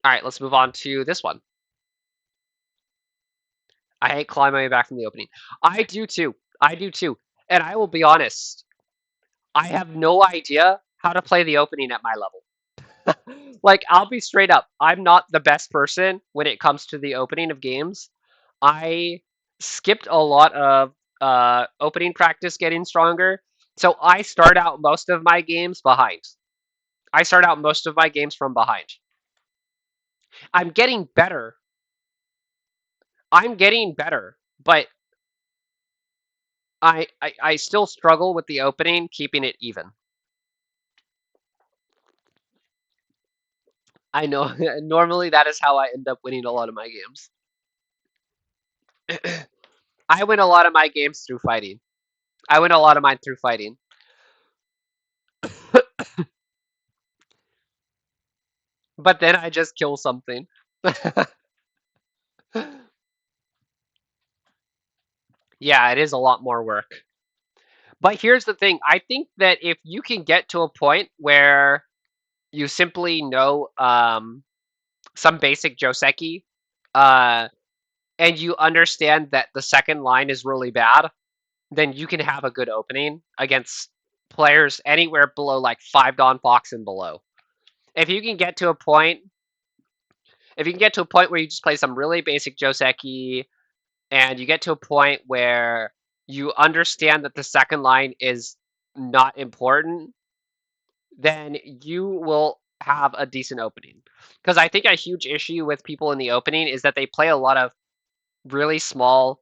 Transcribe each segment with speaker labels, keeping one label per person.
Speaker 1: All right, let's move on to this one. I hate clawing my way back from the opening. I do too. I do too. And I will be honest, I have no idea how to play the opening at my level. Like, I'll be straight up. I'm not the best person when it comes to the opening of games. I skipped a lot of opening practice getting stronger. So I start out most of my games behind. I start out most of my games from behind. I'm getting better. I'm getting better, but I still struggle with the opening, keeping it even. I know normally that is how I end up winning a lot of my games. I win a lot of my games through fighting. I win a lot of mine through fighting. But then I just kill something. Yeah, it is a lot more work. But here's the thing. I think that if you can get to a point where you simply know some basic Joseki, uh, and you understand that the second line is really bad, then you can have a good opening against players anywhere below like 5 Dawn Fox and below. If you can get to a point, if you can get to a point where you just play some really basic Joseki, and you get to a point where you understand that the second line is not important, then you will have a decent opening. Because I think a huge issue with people in the opening is that they play a lot of really small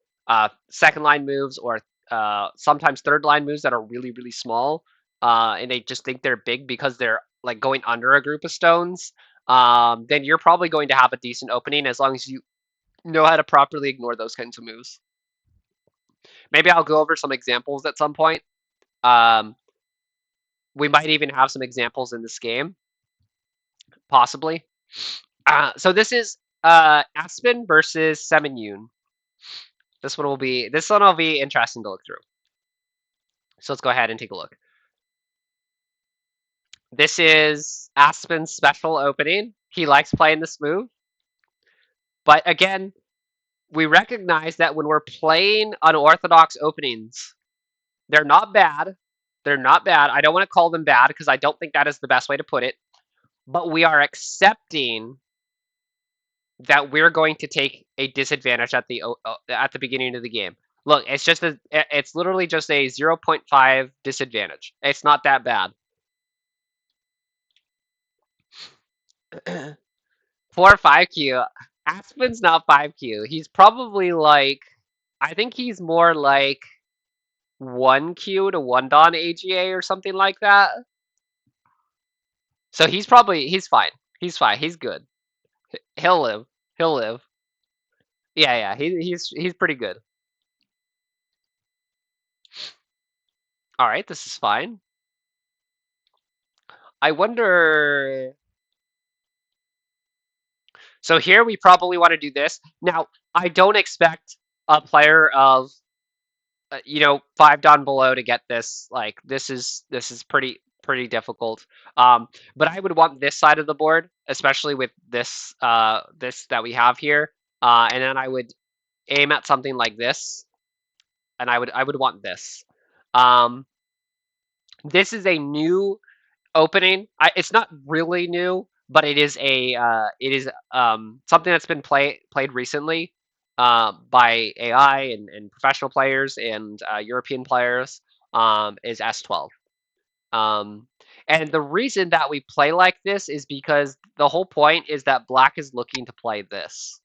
Speaker 1: second line moves or sometimes third line moves that are really, really small. And they just think they're big because they're like going under a group of stones. Then you're probably going to have a decent opening as long as you know how to properly ignore those kinds of moves. Maybe I'll go over some examples at some point. Um, we might even have some examples in this game, possibly. So this is Aspen versus Seminyoon. This one will be interesting to look through. So let's go ahead and take a look. This is Aspen's special opening. He likes playing this move. But again, we recognize that when we're playing unorthodox openings, they're not bad. They're not bad. I don't want to call them bad because I don't think that is the best way to put it. But we are accepting that we're going to take a disadvantage at the beginning of the game. Look, it's literally just a 0.5 disadvantage. It's not that bad. 4 or 5Q. Aspen's not 5Q. He's probably like, I think he's more like 1Q to 1 Dawn AGA or something like that. So he's fine. He's fine. He's good. He'll live. He'll live. Yeah, he's pretty good. All right, this is fine. I wonder. So here we probably want to do this. Now, I don't expect a player of 5 Dawn below to get this. Like this is pretty difficult. But I would want this side of the board, especially with this that we have here. And then I would aim at something like this, and I would want this. Um, this is a new opening. It's not really new, but it is something that's been played recently by AI and professional players and European players. Is S12. Um, and the reason that we play like this is because the whole point is that black is looking to play this.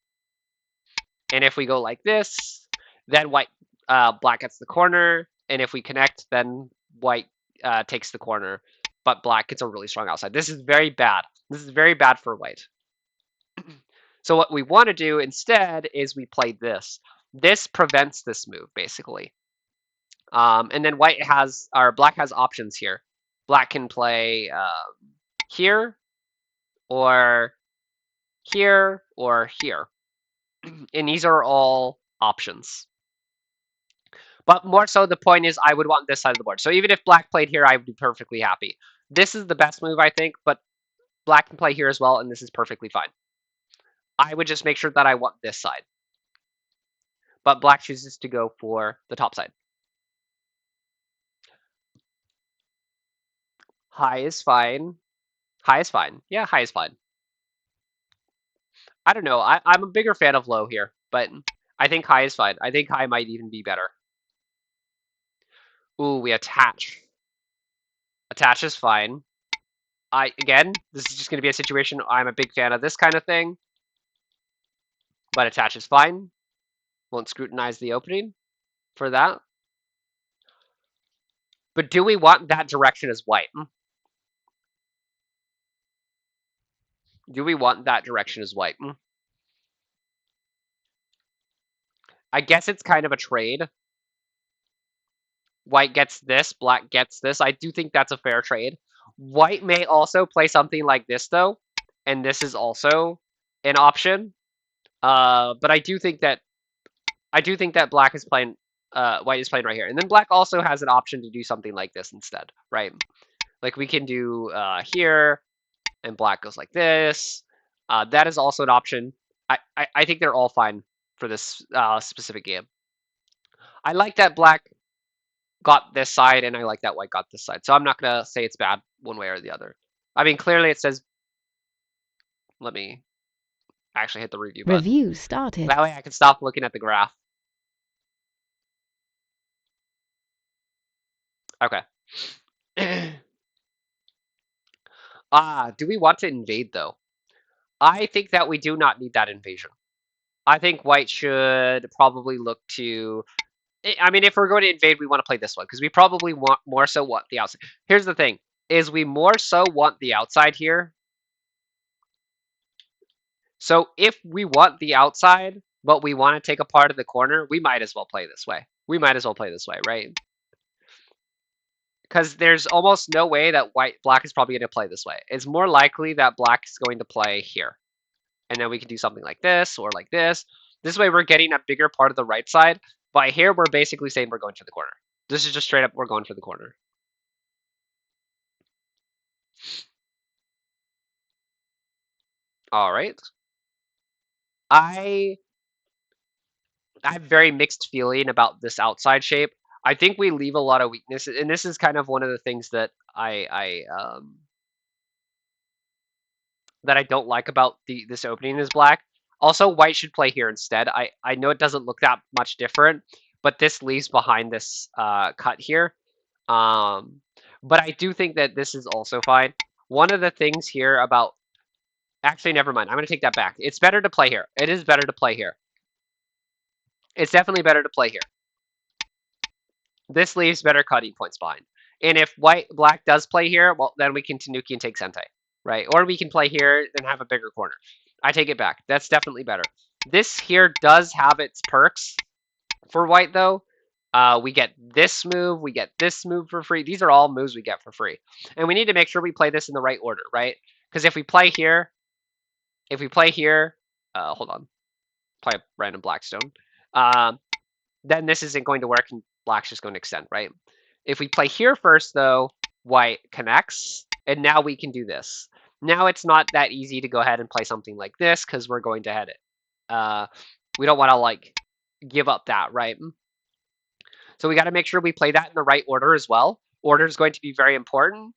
Speaker 1: And if we go like this, then black gets the corner, and if we connect, then white takes the corner, but black gets a really strong outside. This is very bad. This is very bad for white. So what we want to do instead is we play this. This prevents this move, basically. And then black has options here. Black can play here, or here, or here. And these are all options. But more so, the point is I would want this side of the board. So even if black played here, I would be perfectly happy. This is the best move, I think, but black can play here as well, and this is perfectly fine. I would just make sure that I want this side. But black chooses to go for the top side. High is fine. High is fine. Yeah, high is fine. I don't know. I'm a bigger fan of low here, but I think high is fine. I think high might even be better. Ooh, we attach. Attach is fine. Again, this is just going to be a situation. I'm a big fan of this kind of thing, but attach is fine. Won't scrutinize the opening for that. But do we want that direction as white? Do we want that direction as white? I guess it's kind of a trade. White gets this, black gets this. I do think that's a fair trade. White may also play something like this, though, and this is also an option. But I do think that black is playing, white is playing right here, and then black also has an option to do something like this instead, right? Like we can do here, and black goes like this. That is also an option. I think they're all fine for this specific game. I like that black got this side, and I like that white got this side. So I'm not gonna say it's bad one way or the other. I mean, clearly it says. Let me actually hit the review button.
Speaker 2: Review started.
Speaker 1: That way I can stop looking at the graph. Okay. Do we want to invade though? I think that we do not need that invasion. I think white should probably look to. I mean, if we're going to invade, we want to play this one because we probably want more so want the outside. Here's the thing: is we more so want the outside here. So if we want the outside, but we want to take a part of the corner, we might as well play this way. We might as well play this way, right? Because there's almost no way that black is probably going to play this way. It's more likely that black is going to play here. And then we can do something like this or like this. This way we're getting a bigger part of the right side. By here, we're basically saying we're going for the corner. This is just straight up, we're going for the corner. All right. I have very mixed feeling about this outside shape. I think we leave a lot of weaknesses, and this is kind of one of the things that I don't like about this opening is black. Also, white should play here instead. I know it doesn't look that much different, but this leaves behind this cut here. But I do think that this is also fine. One of the things here about actually, never mind. I'm going to take that back. It's better to play here. It is better to play here. It's definitely better to play here. This leaves better cutting points behind. And if black does play here, well, then we can Tanuki and take Sentei, right? Or we can play here and have a bigger corner. I take it back. That's definitely better. This here does have its perks for white, though. We get this move. We get this move for free. These are all moves we get for free. And we need to make sure we play this in the right order, right? Because if we play here, hold on, play a random Blackstone, then this isn't going to work and black's just going to extend, right? If we play here first, though, white connects, and now we can do this. Now it's not that easy to go ahead and play something like this because we're going to head it. We don't want to like give up that, right? So we got to make sure we play that in the right order as well. Order is going to be very important.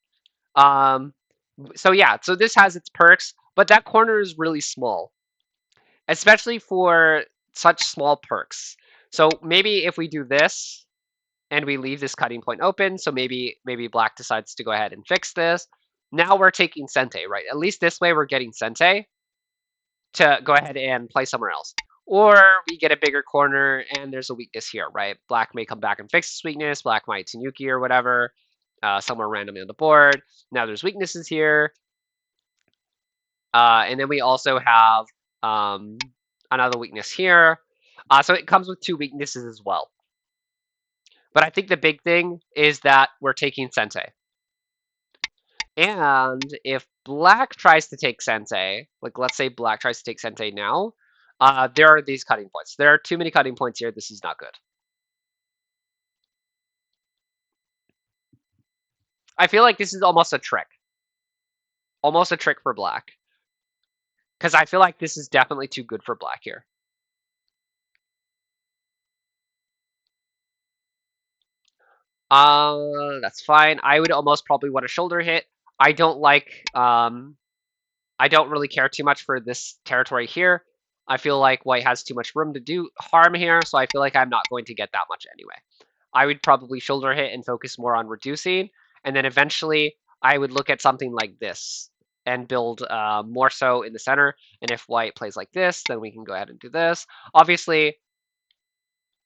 Speaker 1: So yeah, so this has its perks, but that corner is really small, especially for such small perks. So maybe if we do this and we leave this cutting point open, so maybe black decides to go ahead and fix this. Now we're taking Sentei, right? At least this way we're getting Sentei to go ahead and play somewhere else. Or we get a bigger corner and there's a weakness here, right? Black may come back and fix this weakness. Black might Tanuki or whatever, somewhere randomly on the board. Now there's weaknesses here. And then we also have another weakness here. So it comes with two weaknesses as well. But I think the big thing is that we're taking Sentei. And if black tries to take Sentei, like let's say black tries to take Sentei now, there are these cutting points. There are too many cutting points here. This is not good. I feel like this is almost a trick. Almost a trick for black. Because I feel like this is definitely too good for black here. That's fine. I would almost probably want a shoulder hit. I don't like, I don't really care too much for this territory here. I feel like white has too much room to do harm here, so I feel like I'm not going to get that much anyway. I would probably shoulder hit and focus more on reducing, and then eventually I would look at something like this and build more so in the center. And if white plays like this, then we can go ahead and do this. Obviously,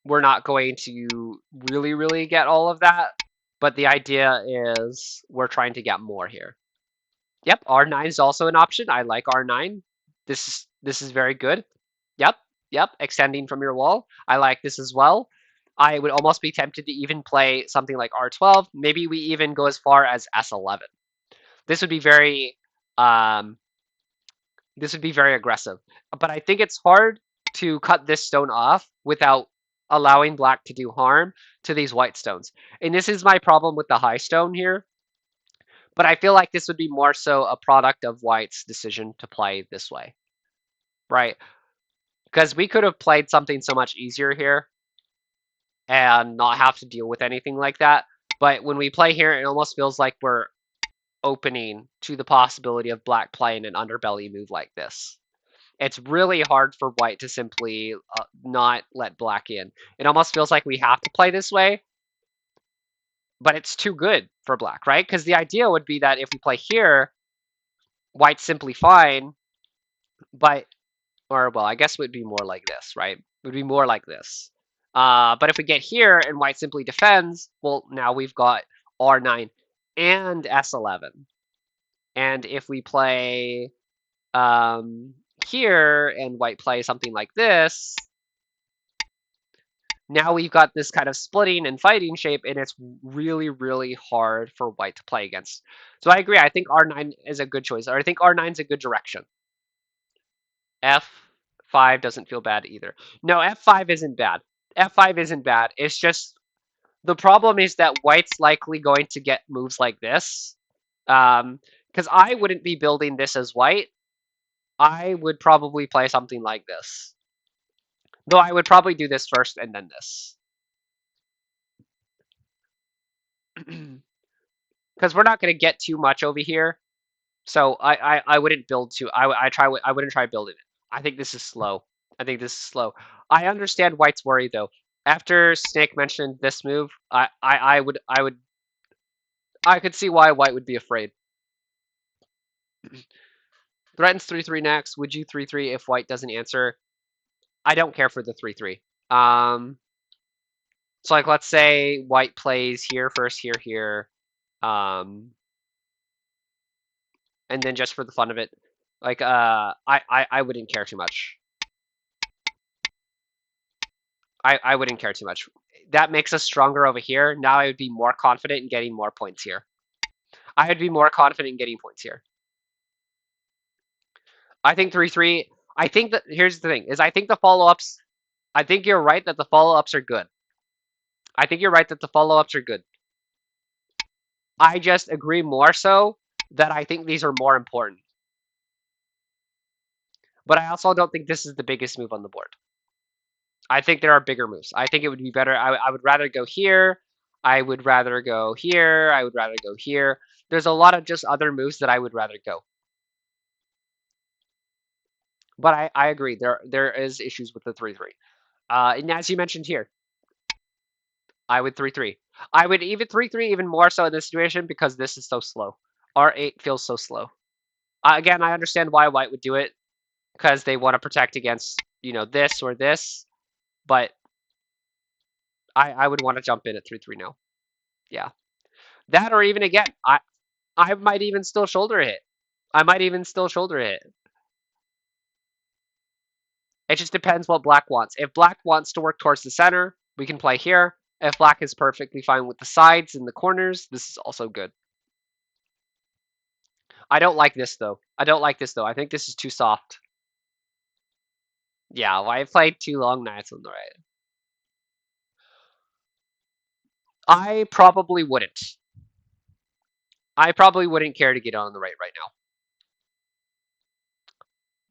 Speaker 1: we're not going to really get all of that, but the idea is we're trying to get more here. Yep, R9 is also an option. I like R9. This is very good. Yep, yep, extending from your wall. I like this as well. I would almost be tempted to even play something like R12. Maybe we even go as far as S11. This would be very um, this would be very aggressive. But I think it's hard to cut this stone off without allowing black to do harm to these white stones. And this is my problem with the high stone here. But I feel like this would be more so a product of white's decision to play this way, right? Because we could have played something so much easier here and not have to deal with anything like that. But when we play here, it almost feels like we're opening to the possibility of black playing an underbelly move like this. It's really hard for white to simply not let black in. It almost feels like we have to play this way, but it's too good for black, right? Because the idea would be that if we play here, white's simply fine, but, or well, I guess it would be more like this, right? It would be more like this. But if we get here and white simply defends, well, now we've got R9 and S11. And if we play here and white plays something like this, now we've got this kind of splitting and fighting shape, and it's really hard for white to play against. So I agree. I think R9 is a good choice, or I think R9 is a good direction. F5 doesn't feel bad either. No, F5 isn't bad. F5 isn't bad. It's just the problem is that white's likely going to get moves like this. Because I wouldn't be building this as white. I would probably play something like this. Though I would probably do this first and then this. Because we're not going to get too much over here. So I wouldn't build too. I wouldn't try building it. I think this is slow. I think this is slow. I understand white's worry though. After Snake mentioned this move, I could see why white would be afraid. Threatens 3/3 next. Would you 3/3 if white doesn't answer? I don't care for the 3/3. So like let's say white plays here first, here. And then just for the fun of it, like I wouldn't care too much. I wouldn't care too much. That makes us stronger over here. Now I would be more confident in getting more points here. I would be more confident in getting points here. I think 3/3. I think that here's the thing: is I think the follow-ups. I think you're right that the follow-ups are good. I think you're right that the follow-ups are good. I just agree more so that I think these are more important. But I also don't think this is the biggest move on the board. I think there are bigger moves. I think it would be better. I would rather go here. I would rather go here. I would rather go here. There's a lot of just other moves that I would rather go. But I agree. There is issues with the 3/3. And as you mentioned here, I would 3/3. I would even 3/3 even more so in this situation because this is so slow. R8 feels so slow. Again, I understand why white would do it because they want to protect against this or this, but I would want to jump in at 3/3 now. Yeah. That or even again, I might even still shoulder hit. I might even still shoulder hit. It just depends what black wants. If black wants to work towards the center, we can play here. If black is perfectly fine with the sides and the corners, this is also good. I don't like this though. I don't like this though. I think this is too soft. Yeah, well, I played too long knights on the right. I probably wouldn't. I probably wouldn't care to get on the right now.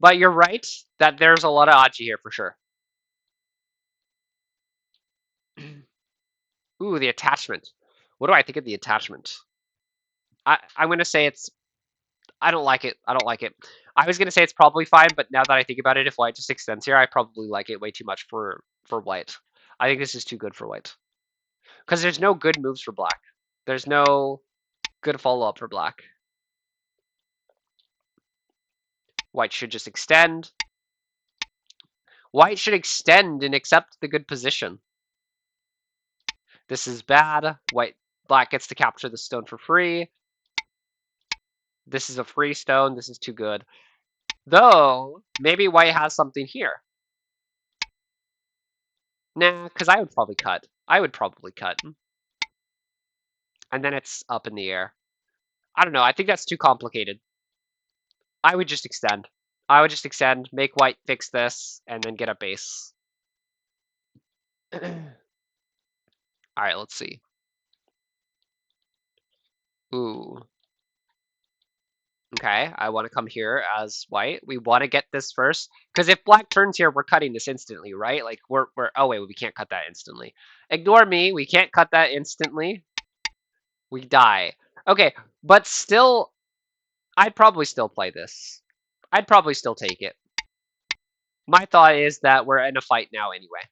Speaker 1: But you're right that there's a lot of Aji here for sure. Ooh, the attachment. What do I think of the attachment? I'm gonna say it's. I don't like it. I don't like it. I was gonna say it's probably fine, but now that I think about it, if white just extends here, I probably like it way too much for white. I think this is too good for white because there's no good moves for black. There's no good follow up for black. White should just extend. White should extend and accept the good position. This is bad. Black gets to capture the stone for free. This is a free stone. This is too good. Though, maybe white has something here. Nah, because I would probably cut. I would probably cut. And then it's up in the air. I don't know. I think that's too complicated. I would just extend. I would just extend, make white fix this, and then get a base. All right, let's see. Ooh. Okay, I want to come here as white. We want to get this first. Because if black turns here, we're cutting this instantly, right? Like, oh wait, we can't cut that instantly. Ignore me, we can't cut that instantly. We die. Okay, but still, I'd probably still play this. I'd probably still take it. My thought is that we're in a fight now anyway.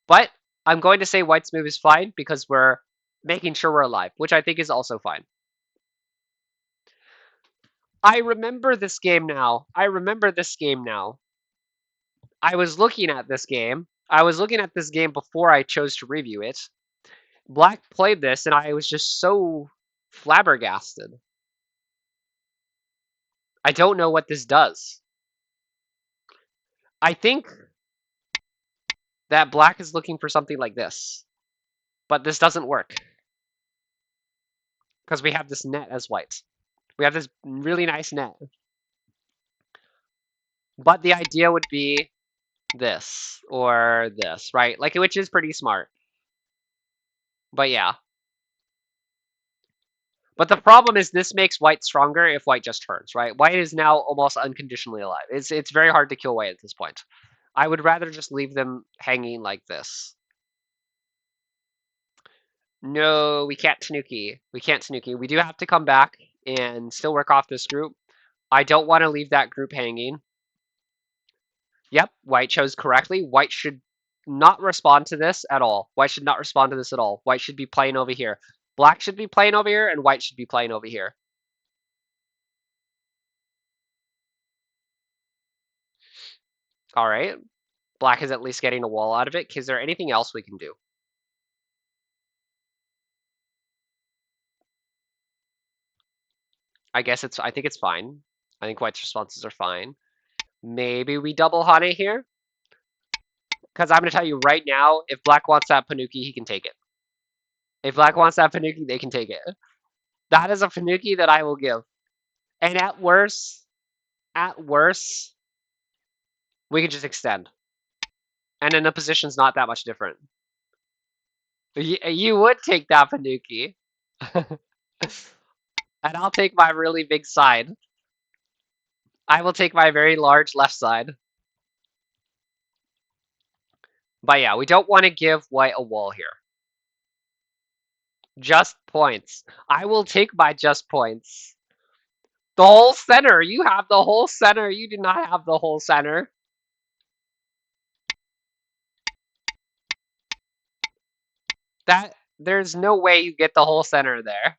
Speaker 1: But I'm going to say white's move is fine because we're making sure we're alive, which I think is also fine. I remember this game now. I remember this game now. I was looking at this game. I was looking at this game before I chose to review it. Black played this, and I was just so flabbergasted. I don't know what this does. I think that black is looking for something like this. But this doesn't work. Because we have this net as white. We have this really nice net. But the idea would be this or this, right? Like, which is pretty smart. But yeah. But the problem is this makes white stronger if white just turns, right? White is now almost unconditionally alive. It's very hard to kill white at this point. I would rather just leave them hanging like this. No, we can't Tanuki. We can't Tanuki. We do have to come back and still work off this group. I don't want to leave that group hanging. Yep, white chose correctly. White should not respond to this at all. White should not respond to this at all. White should be playing over here. Black should be playing over here, and white should be playing over here. All right. Black is at least getting a wall out of it. Is there anything else we can do? I think it's fine. I think white's responses are fine. Maybe we double Hane here? Because I'm going to tell you right now, if black wants that Panuki, he can take it. If black wants that Panuki, they can take it. That is a Panuki that I will give. And at worst, we can just extend. And then the position's not that much different. You would take that Panuki. And I'll take my really big side. I will take my very large left side. But yeah, we don't want to give white a wall here. Just points. I will take my just points. The whole center. You have the whole center. You do not have the whole center. There's no way you get the whole center there.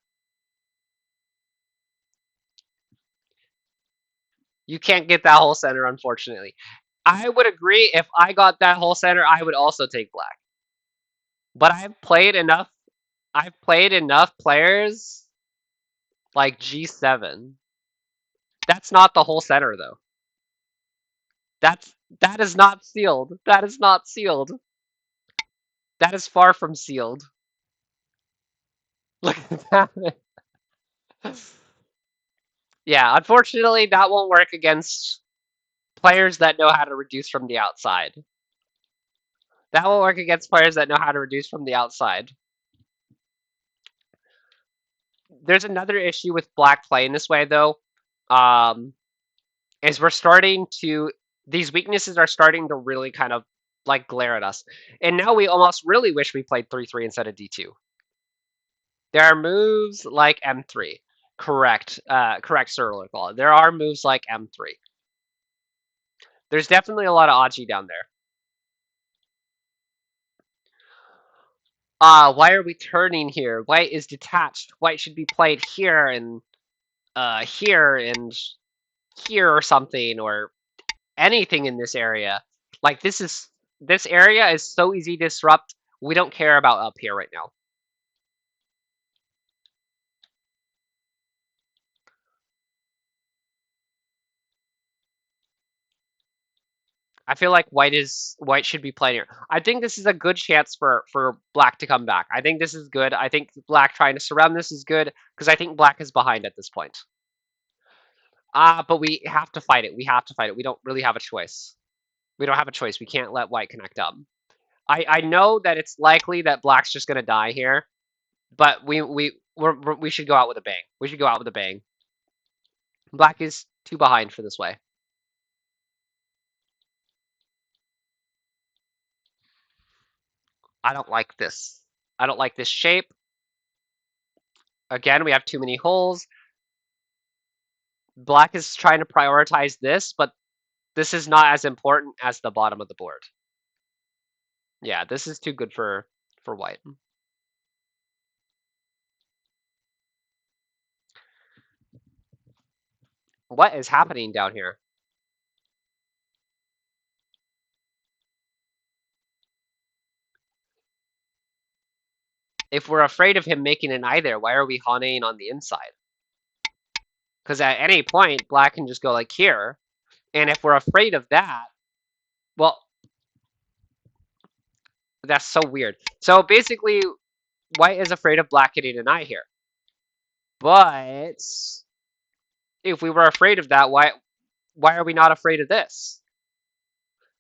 Speaker 1: You can't get that whole center, unfortunately. I would agree if I got that whole center, I would also take black. But I've played enough players like G7. That's not the whole center though. That is not sealed. That is not sealed. That is far from sealed. Look at that. Yeah, unfortunately that won't work against players that know how to reduce from the outside. That won't work against players that know how to reduce from the outside. There's another issue with black playing this way though. is we're starting to these weaknesses are starting to really kind of like glare at us. And now we almost really wish we played 3-3 instead of D2. There are moves like M3. Correct. Correct, Sir Lurkle. There are moves like M3. There's definitely a lot of Aji down there. Why are we turning here? White is detached. White should be played here and here and here or something or anything in this area. Like this area is so easy to disrupt. We don't care about up here right now. I feel like white should be playing here. I think this is a good chance for black to come back. I think this is good. I think black trying to surround this is good because I think black is behind at this point. But we have to fight it. We have to fight it. We don't really have a choice. We don't have a choice. We can't let white connect up. I know that it's likely that black's just gonna die here, but we should go out with a bang. We should go out with a bang. Black is too behind for this way. I don't like this. I don't like this shape. Again, we have too many holes. Black is trying to prioritize this, but this is not as important as the bottom of the board. Yeah, this is too good for white. What is happening down here? If we're afraid of him making an eye there, why are we Haneing on the inside? Because at any point, black can just go like here. And if we're afraid of that, well, that's so weird. So basically, white is afraid of black getting an eye here. But if we were afraid of that, why are we not afraid of this?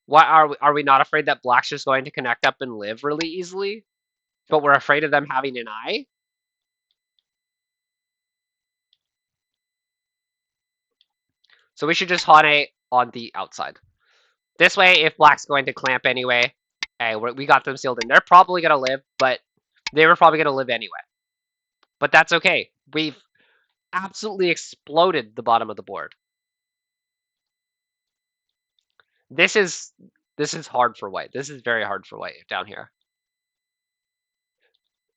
Speaker 1: Why are we not afraid that black's just going to connect up and live really easily? But we're afraid of them having an eye? So we should just Hane on the outside. This way, if black's going to clamp anyway, hey, we got them sealed in. They're probably going to live, but they were probably going to live anyway. But that's okay. We've absolutely exploded the bottom of the board. This is hard for white. This is very hard for white down here.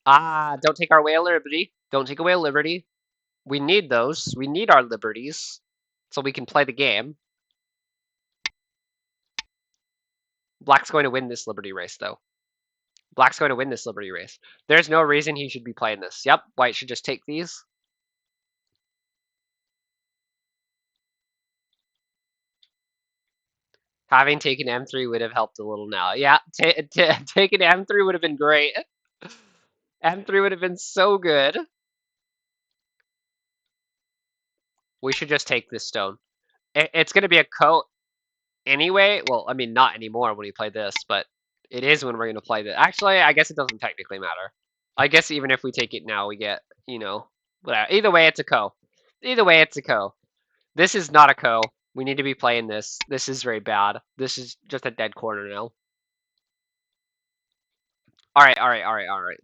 Speaker 1: Don't take our way of liberty. Don't take away liberty. We need those. We need our liberties so we can play the game. Black's going to win this liberty race, though. Black's going to win this liberty race. There's no reason he should be playing this. Yep, white should just take these. Having taken M3 would have helped a little now. Yeah, taking M3 would have been great. M3 would have been so good. We should just take this stone. It's going to be a coat anyway. Well, I mean, not anymore when we play this, but it is when we're going to play this. Actually, I guess it doesn't technically matter. I guess even if we take it now, we get, whatever. Either way, it's a co. Either way, it's a co. This is not a co. We need to be playing this. This is very bad. This is just a dead corner now. All right.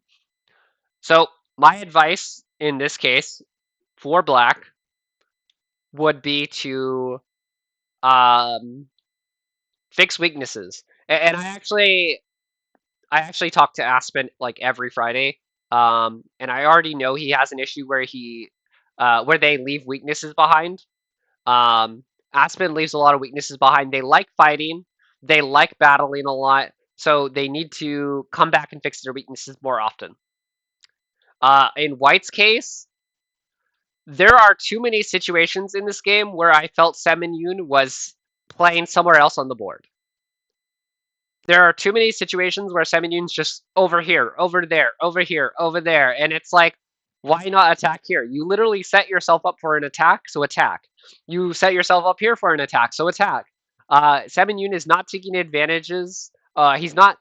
Speaker 1: So my advice in this case for black would be to fix weaknesses. And I actually talk to Aspen like every Friday. And I already know he has an issue where where they leave weaknesses behind. Aspen leaves a lot of weaknesses behind. They like fighting. They like battling a lot. So they need to come back and fix their weaknesses more often. In White's case, there are too many situations in this game where I felt Semin was playing somewhere else on the board. There are too many situations where Semin just over here, over there, over here, over there, and it's like, why not attack here? You literally set yourself up for an attack, so attack. You set yourself up here for an attack, so attack. Semin is not taking advantages. He's not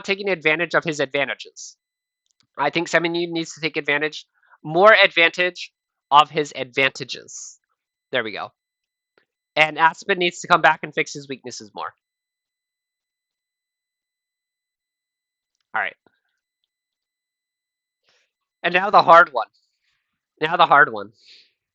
Speaker 1: taking advantage of his advantages. I think Semin needs to take more advantage of his advantages. There we go. And Aspen needs to come back and fix his weaknesses more. All right. And now the hard one. Now the hard one.